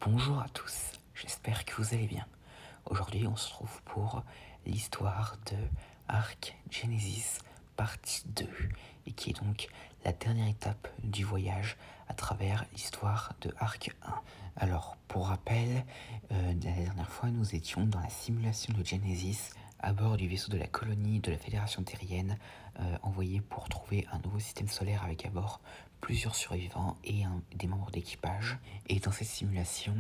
Bonjour à tous, j'espère que vous allez bien. Aujourd'hui, on se trouve pour l'histoire de Ark Genesis partie 2, et qui est donc la dernière étape du voyage à travers l'histoire de Ark 1. Alors, pour rappel, la dernière fois, nous étions dans la simulation de Genesis à bord du vaisseau de la colonie de la Fédération terrienne, envoyé pour trouver un nouveau système solaire avec à bord plusieurs survivants et des membres d'équipage. Et dans cette simulation,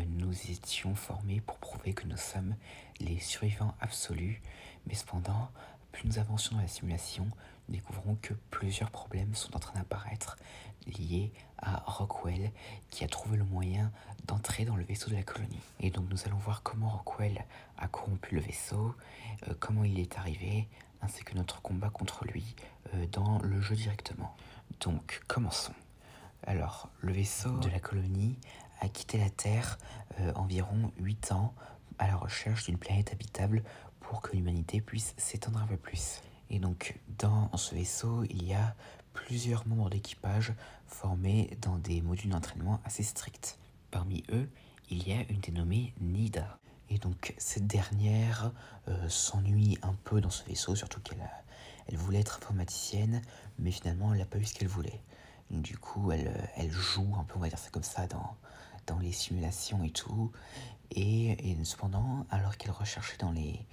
nous étions formés pour prouver que nous sommes les survivants absolus. Mais cependant, plus nous avancions dans la simulation, nous découvrons que plusieurs problèmes sont en train d'apparaître liés à Rockwell, qui a trouvé le moyen d'entrer dans le vaisseau de la colonie. Et donc nous allons voir comment Rockwell a corrompu le vaisseau, comment il est arrivé, ainsi que notre combat contre lui dans le jeu directement. Donc commençons. Alors, le vaisseau de la colonie a quitté la Terre environ 8 ans à la recherche d'une planète habitable pour que l'humanité puisse s'étendre un peu plus. Et donc, dans ce vaisseau, il y a plusieurs membres d'équipage formés dans des modules d'entraînement assez stricts. Parmi eux, il y a une dénommée Nida. Et donc, cette dernière s'ennuie un peu dans ce vaisseau, surtout qu'elle voulait être informaticienne, mais finalement, elle n'a pas eu ce qu'elle voulait. Du coup, elle joue un peu, on va dire ça comme ça, dans les simulations et tout. Et cependant, alors qu'elle recherchait dans les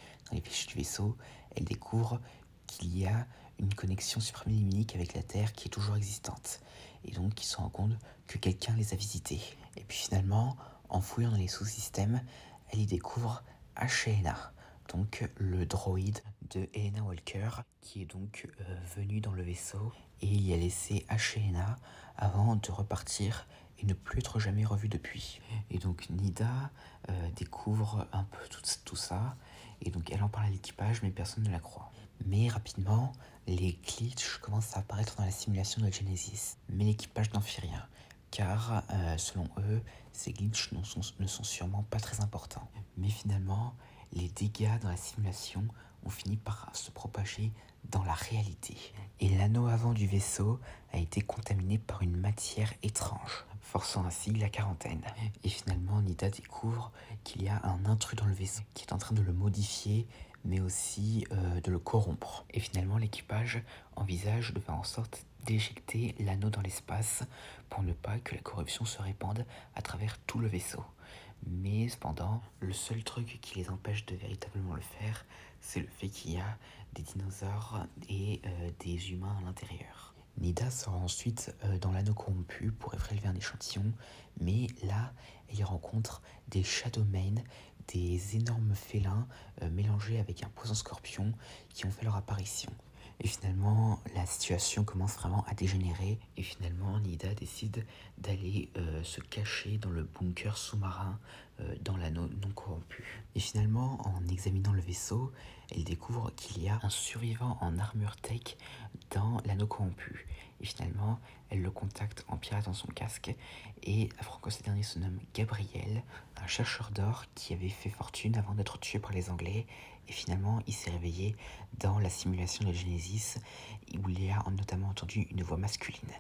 fichiers du vaisseau, elle découvre qu'il y a une connexion supraluminique avec la Terre qui est toujours existante. Et donc, ils se rendent compte que quelqu'un les a visités. Et puis finalement, en fouillant dans les sous-systèmes, elle y découvre Ashena, donc le droïde de Helena Walker, qui est donc venu dans le vaisseau et il y a laissé Ashena avant de repartir et ne plus être jamais revu depuis. Et donc Nida découvre un peu tout ça, et donc elle en parle à l'équipage, mais personne ne la croit. Mais rapidement, les glitches commencent à apparaître dans la simulation de Genesis, mais l'équipage n'en fait rien, car selon eux, ces glitches ne sont sûrement pas très importants. Mais finalement, les dégâts dans la simulation ont fini par se propager dans la réalité. Et l'anneau avant du vaisseau a été contaminé par une matière étrange, forçant ainsi la quarantaine. Et finalement, Nida découvre qu'il y a un intrus dans le vaisseau qui est en train de le modifier, mais aussi de le corrompre. Et finalement, l'équipage envisage de faire en sorte d'éjecter l'anneau dans l'espace pour ne pas que la corruption se répande à travers tout le vaisseau. Mais cependant, le seul truc qui les empêche de véritablement le faire, c'est le fait qu'il y a des dinosaures et des humains à l'intérieur. Nida sera ensuite dans l'anneau corrompu pour y prélever un échantillon, mais là, elle y rencontre des Shadowmen, des énormes félins mélangés avec un poison scorpion qui ont fait leur apparition. Et finalement, la situation commence vraiment à dégénérer. Et finalement, Nida décide d'aller se cacher dans le bunker sous-marin dans l'anneau non corrompu. Et finalement, en examinant le vaisseau, elle découvre qu'il y a un survivant en armure tech dans l'anneau corrompu. Et finalement, elle le contacte en piratant son casque et apprend que ce dernier se nomme Gabriel, un chercheur d'or qui avait fait fortune avant d'être tué par les Anglais. Et finalement, il s'est réveillé dans la simulation de Genesis, où il a notamment entendu une voix masculine.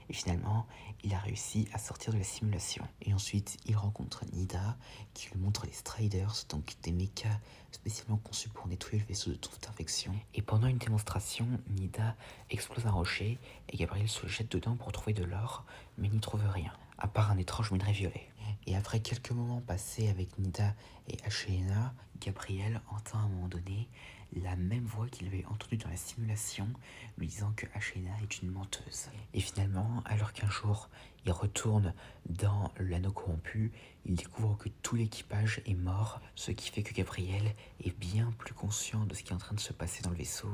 Et finalement, il a réussi à sortir de la simulation. Et ensuite, il rencontre Nida, qui lui montre les Striders, donc des mechas spécialement conçus pour nettoyer le vaisseau de toute infection. Et pendant une démonstration, Nida explose un rocher, et Gabriel se jette dedans pour trouver de l'or, mais n'y trouve rien, à part un étrange minerai violet. Et après quelques moments passés avec Nida et Ashena, Gabriel entend à un moment donné la même voix qu'il avait entendue dans la simulation, lui disant que Ashena est une menteuse. Et finalement, alors qu'un jour il retourne dans l'anneau corrompu, il découvre que tout l'équipage est mort, ce qui fait que Gabriel est bien plus conscient de ce qui est en train de se passer dans le vaisseau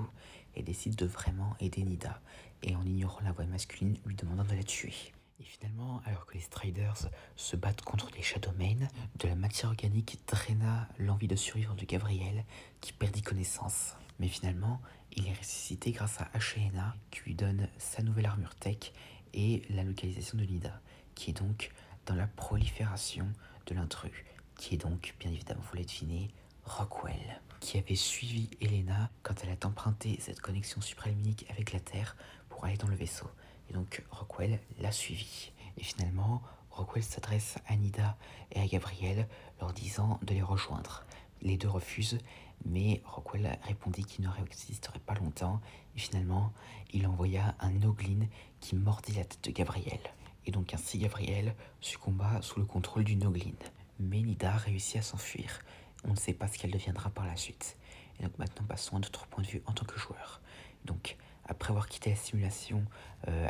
et décide de vraiment aider Nida, et en ignorant la voix masculine lui demandant de la tuer. Et finalement, alors que les Striders se battent contre les Shadowmen, de la matière organique draina l'envie de survivre de Gabriel, qui perdit connaissance. Mais finalement, il est ressuscité grâce à Ashena, qui lui donne sa nouvelle armure tech et la localisation de Nida, qui est donc dans la prolifération de l'intrus, qui est donc, bien évidemment, vous l'avez deviné, Rockwell, qui avait suivi Helena quand elle a emprunté cette connexion supraluminique avec la Terre pour aller dans le vaisseau. Et donc Rockwell l'a suivi. Et finalement, Rockwell s'adresse à Nida et à Gabriel, leur disant de les rejoindre. Les deux refusent, mais Rockwell répondit qu'il ne résisterait pas longtemps, et finalement, il envoya un Noglin qui mordit la tête de Gabriel. Et donc ainsi Gabriel succomba sous le contrôle du Noglin. Mais Nida réussit à s'enfuir. On ne sait pas ce qu'elle deviendra par la suite. Et donc maintenant passons à notre point de vue en tant que joueur. Donc après avoir quitté la simulation,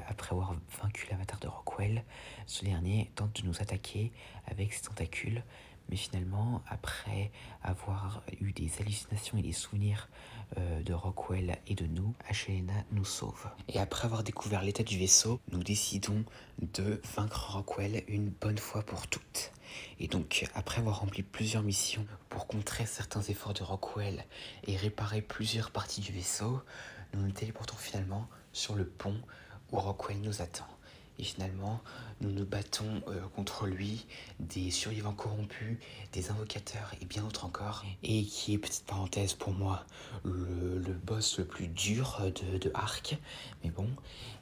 après avoir vaincu l'avatar de Rockwell, ce dernier tente de nous attaquer avec ses tentacules. Mais finalement, après avoir eu des hallucinations et des souvenirs de Rockwell et de nous, Ashelena nous sauve. Et après avoir découvert l'état du vaisseau, nous décidons de vaincre Rockwell une bonne fois pour toutes. Et donc, après avoir rempli plusieurs missions pour contrer certains efforts de Rockwell et réparer plusieurs parties du vaisseau, nous nous téléportons finalement sur le pont où Rockwell nous attend. Et finalement, nous nous battons contre lui, des survivants corrompus, des invocateurs et bien d'autres encore. Et qui est, petite parenthèse pour moi, le boss le plus dur de Ark. Mais bon,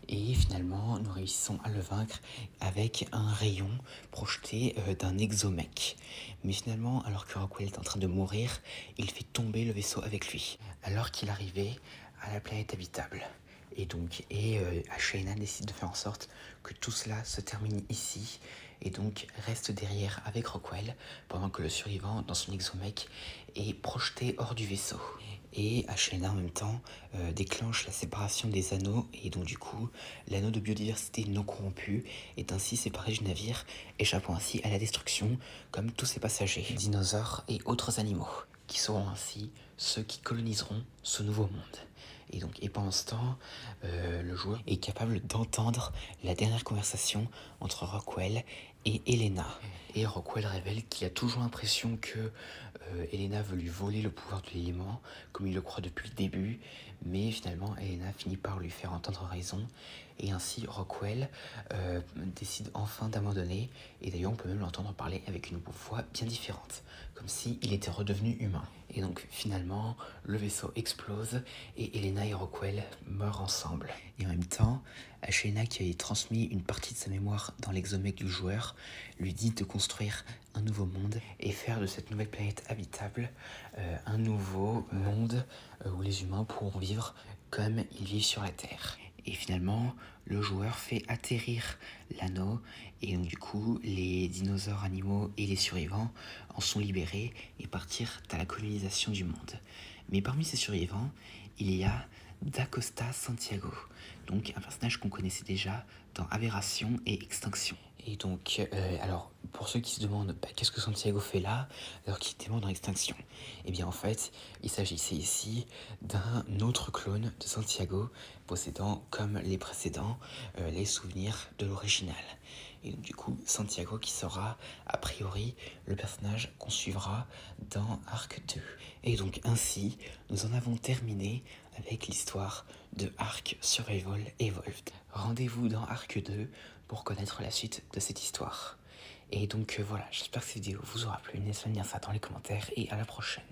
et finalement, nous réussissons à le vaincre avec un rayon projeté d'un exomech. Mais finalement, alors que Rockwell est en train de mourir, il fait tomber le vaisseau avec lui, alors qu'il arrivait à la planète habitable. Et donc, Ashelena décide de faire en sorte que tout cela se termine ici, et donc reste derrière avec Rockwell, pendant que le survivant, dans son exomech, est projeté hors du vaisseau. Et Ashelena en même temps déclenche la séparation des anneaux, et donc du coup, l'anneau de biodiversité non corrompu est ainsi séparé du navire, échappant ainsi à la destruction, comme tous ses passagers, dinosaures et autres animaux, qui seront ainsi ceux qui coloniseront ce nouveau monde. Et pendant ce temps, le joueur est capable d'entendre la dernière conversation entre Rockwell et Elena. Et Rockwell révèle qu'il a toujours l'impression que Elena veut lui voler le pouvoir de l'élément, comme il le croit depuis le début, mais finalement Elena finit par lui faire entendre raison, et ainsi Rockwell décide enfin d'abandonner, et d'ailleurs on peut même l'entendre parler avec une voix bien différente, comme s'il était redevenu humain. Et donc finalement, le vaisseau explose, et Elena et Rockwell meurent ensemble. Et en même temps, Ashelena, qui avait transmis une partie de sa mémoire dans l'exomech du joueur, lui dit de construire un nouveau monde et faire de cette nouvelle planète habitable un nouveau monde où les humains pourront vivre comme ils vivent sur la Terre. Et finalement, le joueur fait atterrir l'anneau, et donc du coup, les dinosaures animaux et les survivants en sont libérés et partirent à la colonisation du monde. Mais parmi ces survivants, il y a D'Acosta Santiago, donc un personnage qu'on connaissait déjà dans Aberration et Extinction. Et donc, alors, pour ceux qui se demandent qu'est-ce que Santiago fait là, alors qu'il était mort dans Extinction, eh bien en fait, il s'agissait ici d'un autre clone de Santiago, possédant, comme les précédents, les souvenirs de l'original. Et donc du coup, Santiago qui sera, a priori, le personnage qu'on suivra dans Ark 2. Et donc ainsi, nous en avons terminé avec l'histoire de Ark Survival Evolved. Rendez-vous dans Ark 2 pour connaître la suite de cette histoire. Et donc voilà, j'espère que cette vidéo vous aura plu. N'hésitez pas à me dire ça dans les commentaires, et à la prochaine.